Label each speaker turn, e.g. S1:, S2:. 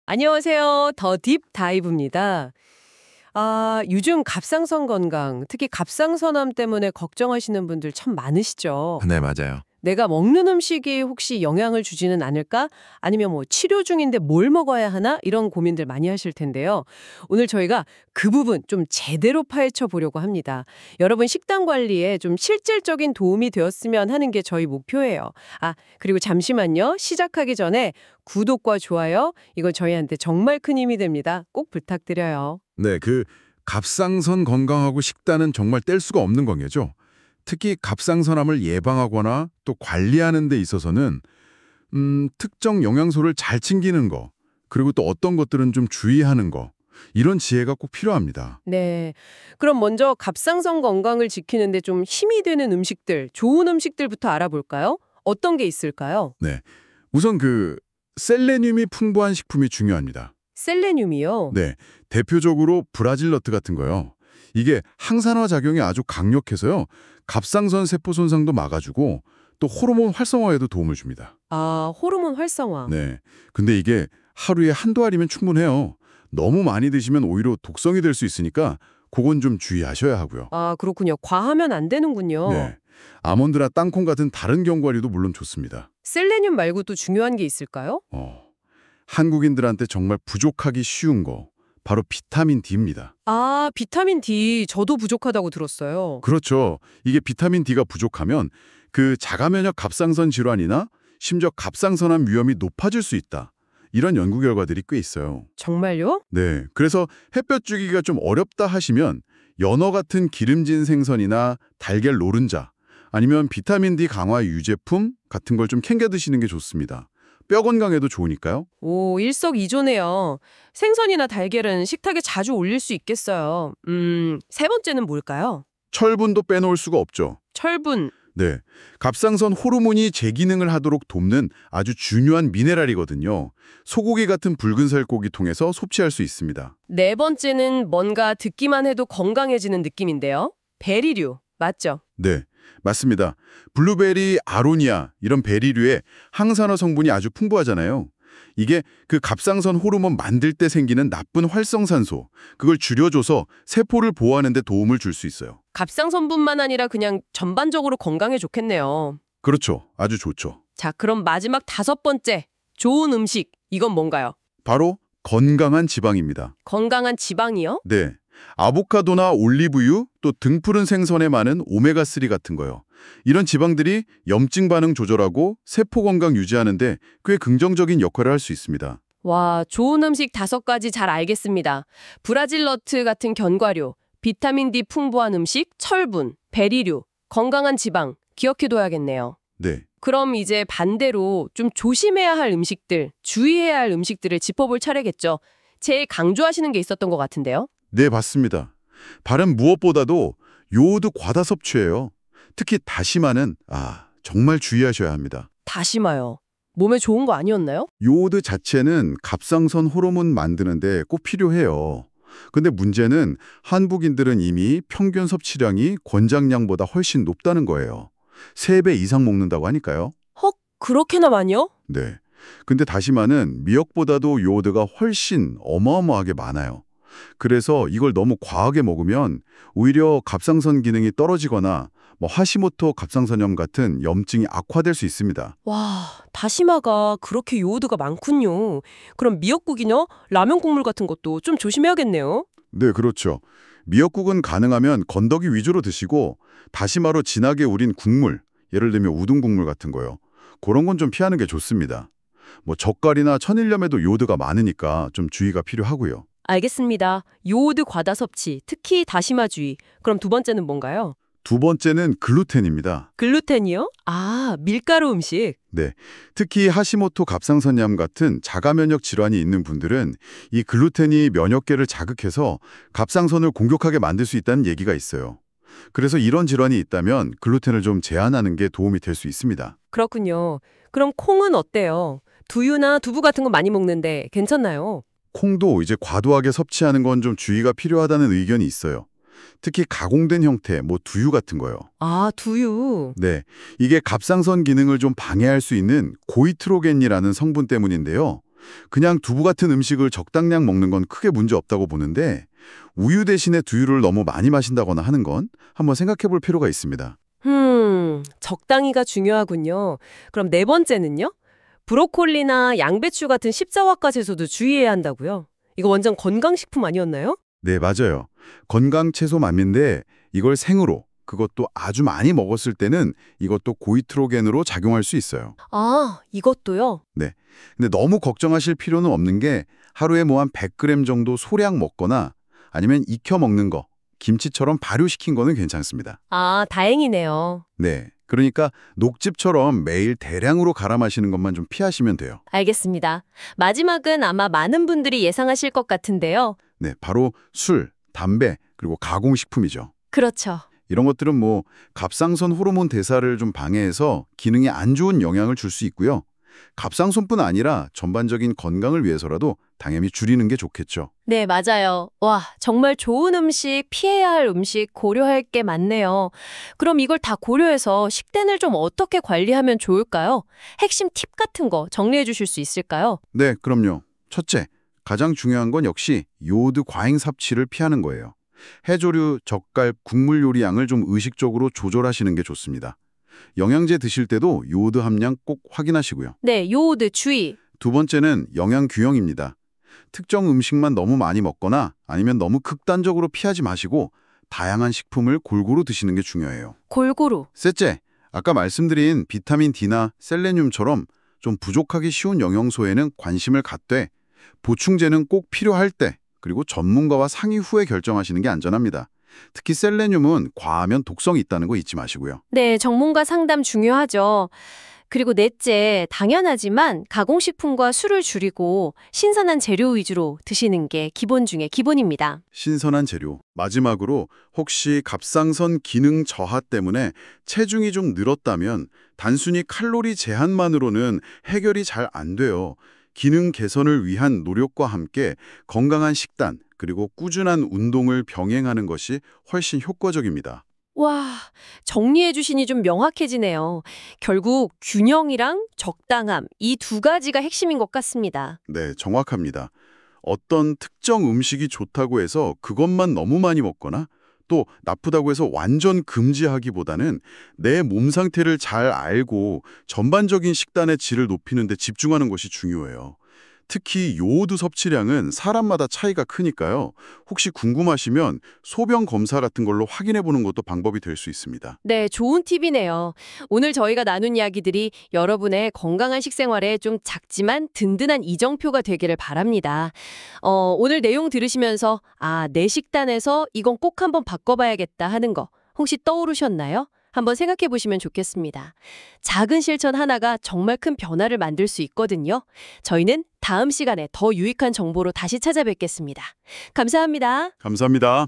S1: 안녕하세요. 더 딥 다이브입니다. 요즘 갑상선 건강, 특히 갑상선암 때문에 걱정하시는 분들 참 많으시죠?
S2: 네, 맞아요.
S1: 내가 먹는 음식이 혹시 영향을 주지는 않을까? 아니면 뭐 치료 중인데 뭘 먹어야 하나? 이런 고민들 많이 하실 텐데요. 오늘 저희가 그 부분 좀 제대로 파헤쳐 보려고 합니다. 여러분 식단 관리에 좀 실질적인 도움이 되었으면 하는 게 저희 목표예요. 그리고 잠시만요. 시작하기 전에 구독과 좋아요, 이거 저희한테 정말 큰 힘이 됩니다. 꼭 부탁드려요.
S2: 네, 갑상선 건강하고 식단은 정말 뗄 수가 없는 관계죠. 특히 갑상선암을 예방하거나 또 관리하는 데 있어서는 특정 영양소를 잘 챙기는 거, 그리고 또 어떤 것들은 좀 주의하는 거, 이런 지혜가 꼭 필요합니다.
S1: 네. 그럼 먼저 갑상선 건강을 지키는데 좀 힘이 되는 음식들, 좋은 음식들부터 알아볼까요? 어떤 게 있을까요?
S2: 네, 우선 셀레늄이 풍부한 식품이 중요합니다.
S1: 셀레늄이요?
S2: 네, 대표적으로 브라질 너트 같은 거요. 이게 항산화 작용이 아주 강력해서요. 갑상선 세포 손상도 막아주고 또 호르몬 활성화에도 도움을 줍니다.
S1: 호르몬 활성화.
S2: 네, 근데 이게 하루에 한두 알이면 충분해요. 너무 많이 드시면 오히려 독성이 될 수 있으니까 그건 좀 주의하셔야 하고요.
S1: 그렇군요. 과하면 안 되는군요.
S2: 네, 아몬드나 땅콩 같은 다른 견과류도 물론 좋습니다.
S1: 셀레늄 말고 또 중요한 게 있을까요?
S2: 한국인들한테 정말 부족하기 쉬운 거, 바로 비타민 D입니다.
S1: 비타민 D 저도 부족하다고 들었어요.
S2: 그렇죠. 이게 비타민 D가 부족하면 자가면역 갑상선 질환이나 심지어 갑상선암 위험이 높아질 수 있다. 이런 연구 결과들이 꽤 있어요.
S1: 정말요?
S2: 네, 그래서 햇볕 쬐기가 좀 어렵다 하시면 연어 같은 기름진 생선이나 달걀 노른자 아니면 비타민 D 강화 유제품 같은 걸 좀 챙겨 드시는 게 좋습니다. 뼈 건강에도 좋으니까요.
S1: 오, 일석이조네요. 생선이나 달걀은 식탁에 자주 올릴 수 있겠어요. 세 번째는 뭘까요?
S2: 철분도 빼놓을 수가 없죠.
S1: 철분.
S2: 네, 갑상선 호르몬이 재기능을 하도록 돕는 아주 중요한 미네랄이거든요. 소고기 같은 붉은 살코기 통해서 섭취할 수 있습니다.
S1: 네 번째는 뭔가 듣기만 해도 건강해지는 느낌인데요. 베리류. 맞죠?
S2: 네, 맞습니다. 블루베리, 아로니아 이런 베리류에 항산화 성분이 아주 풍부하잖아요. 이게 갑상선 호르몬 만들 때 생기는 나쁜 활성산소, 그걸 줄여줘서 세포를 보호하는 데 도움을 줄 수 있어요.
S1: 갑상선뿐만 아니라 그냥 전반적으로 건강에 좋겠네요.
S2: 그렇죠. 아주 좋죠.
S1: 자, 그럼 마지막 다섯 번째. 좋은 음식. 이건 뭔가요?
S2: 바로 건강한 지방입니다.
S1: 건강한 지방이요?
S2: 네. 아보카도나 올리브유, 또 등푸른 생선에 많은 오메가3 같은 거요. 이런 지방들이 염증 반응 조절하고 세포 건강 유지하는데 꽤 긍정적인 역할을 할 수 있습니다.
S1: 와, 좋은 음식 다섯 가지 잘 알겠습니다. 브라질 너트 같은 견과류, 비타민 D 풍부한 음식, 철분, 베리류, 건강한 지방 기억해둬야겠네요.
S2: 네.
S1: 그럼 이제 반대로 좀 조심해야 할 음식들, 주의해야 할 음식들을 짚어볼 차례겠죠. 제일 강조하시는 게 있었던 것 같은데요.
S2: 네, 맞습니다. 발음 무엇보다도 요오드 과다 섭취예요. 특히 다시마는 정말 주의하셔야 합니다.
S1: 다시마요. 몸에 좋은 거 아니었나요?
S2: 요오드 자체는 갑상선 호르몬 만드는데 꼭 필요해요. 근데 문제는 한국인들은 이미 평균 섭취량이 권장량보다 훨씬 높다는 거예요. 3배 이상 먹는다고 하니까요.
S1: 헉, 그렇게나 많이요?
S2: 네. 근데 다시마는 미역보다도 요오드가 훨씬 어마어마하게 많아요. 그래서 이걸 너무 과하게 먹으면 오히려 갑상선 기능이 떨어지거나 하시모토 갑상선염 같은 염증이 악화될 수 있습니다.
S1: 와, 다시마가 그렇게 요오드가 많군요. 그럼 미역국이나 라면 국물 같은 것도 좀 조심해야겠네요.
S2: 네, 그렇죠. 미역국은 가능하면 건더기 위주로 드시고 다시마로 진하게 우린 국물, 예를 들면 우동 국물 같은 거요. 그런 건 좀 피하는 게 좋습니다. 젓갈이나 천일염에도 요오드가 많으니까 좀 주의가 필요하고요.
S1: 알겠습니다. 요오드 과다 섭취, 특히 다시마주의. 그럼 두 번째는 뭔가요?
S2: 두 번째는 글루텐입니다.
S1: 글루텐이요? 밀가루 음식.
S2: 네, 특히 하시모토 갑상선염 같은 자가면역 질환이 있는 분들은 이 글루텐이 면역계를 자극해서 갑상선을 공격하게 만들 수 있다는 얘기가 있어요. 그래서 이런 질환이 있다면 글루텐을 좀 제한하는 게 도움이 될 수 있습니다.
S1: 그렇군요. 그럼 콩은 어때요? 두유나 두부 같은 거 많이 먹는데 괜찮나요?
S2: 콩도 이제 과도하게 섭취하는 건 좀 주의가 필요하다는 의견이 있어요. 특히 가공된 형태, 두유 같은 거요.
S1: 아, 두유.
S2: 네, 이게 갑상선 기능을 좀 방해할 수 있는 고이트로겐이라는 성분 때문인데요. 그냥 두부 같은 음식을 적당량 먹는 건 크게 문제 없다고 보는데 우유 대신에 두유를 너무 많이 마신다거나 하는 건 한번 생각해 볼 필요가 있습니다.
S1: 적당히가 중요하군요. 그럼 네 번째는요? 브로콜리나 양배추 같은 십자화과 채소도 주의해야 한다고요? 이거 완전 건강식품 아니었나요?
S2: 네, 맞아요. 건강 채소 맘인데 이걸 생으로, 그것도 아주 많이 먹었을 때는 이것도 고이트로겐으로 작용할 수 있어요.
S1: 아, 이것도요?
S2: 네. 근데 너무 걱정하실 필요는 없는 게 하루에 한 100g 정도 소량 먹거나 아니면 익혀 먹는 거, 김치처럼 발효시킨 거는 괜찮습니다.
S1: 아, 다행이네요.
S2: 네. 그러니까 녹즙처럼 매일 대량으로 갈아 마시는 것만 좀 피하시면 돼요.
S1: 알겠습니다. 마지막은 아마 많은 분들이 예상하실 것 같은데요.
S2: 네. 바로 술, 담배, 그리고 가공식품이죠.
S1: 그렇죠.
S2: 이런 것들은 갑상선 호르몬 대사를 좀 방해해서 기능에 안 좋은 영향을 줄 수 있고요. 갑상선뿐 아니라 전반적인 건강을 위해서라도 당연히 줄이는 게 좋겠죠.
S1: 네, 맞아요. 와, 정말 좋은 음식, 피해야 할 음식 고려할 게 많네요. 그럼 이걸 다 고려해서 식단을 좀 어떻게 관리하면 좋을까요? 핵심 팁 같은 거 정리해 주실 수 있을까요?
S2: 네, 그럼요. 첫째, 가장 중요한 건 역시 요오드 과잉 섭취를 피하는 거예요. 해조류, 젓갈, 국물 요리 양을 좀 의식적으로 조절하시는 게 좋습니다. 영양제 드실 때도 요오드 함량 꼭 확인하시고요.
S1: 네, 요오드 주의.
S2: 두 번째는 영양 균형입니다. 특정 음식만 너무 많이 먹거나 아니면 너무 극단적으로 피하지 마시고 다양한 식품을 골고루 드시는 게 중요해요.
S1: 골고루.
S2: 셋째, 아까 말씀드린 비타민 D나 셀레늄처럼 좀 부족하기 쉬운 영양소에는 관심을 갖되 보충제는 꼭 필요할 때 그리고 전문가와 상의 후에 결정하시는 게 안전합니다. 특히 셀레늄은 과하면 독성이 있다는 거 잊지 마시고요.
S1: 네, 전문가 상담 중요하죠. 그리고 넷째, 당연하지만 가공식품과 술을 줄이고 신선한 재료 위주로 드시는 게 기본 중에 기본입니다.
S2: 신선한 재료. 마지막으로 혹시 갑상선 기능 저하 때문에 체중이 좀 늘었다면 단순히 칼로리 제한만으로는 해결이 잘 안 돼요. 기능 개선을 위한 노력과 함께 건강한 식단 그리고 꾸준한 운동을 병행하는 것이 훨씬 효과적입니다.
S1: 와, 정리해 주시니 좀 명확해지네요. 결국 균형이랑 적당함, 이 두 가지가 핵심인 것 같습니다.
S2: 네, 정확합니다. 어떤 특정 음식이 좋다고 해서 그것만 너무 많이 먹거나 또 나쁘다고 해서 완전 금지하기보다는 내 몸 상태를 잘 알고 전반적인 식단의 질을 높이는 데 집중하는 것이 중요해요. 특히 요오드 섭취량은 사람마다 차이가 크니까요. 혹시 궁금하시면 소변 검사 같은 걸로 확인해 보는 것도 방법이 될 수 있습니다.
S1: 네, 좋은 팁이네요. 오늘 저희가 나눈 이야기들이 여러분의 건강한 식생활에 좀 작지만 든든한 이정표가 되기를 바랍니다. 오늘 내용 들으시면서 내 식단에서 이건 꼭 한번 바꿔봐야겠다 하는 거 혹시 떠오르셨나요? 한번 생각해 보시면 좋겠습니다. 작은 실천 하나가 정말 큰 변화를 만들 수 있거든요. 저희는 다음 시간에 더 유익한 정보로 다시 찾아뵙겠습니다. 감사합니다.
S2: 감사합니다.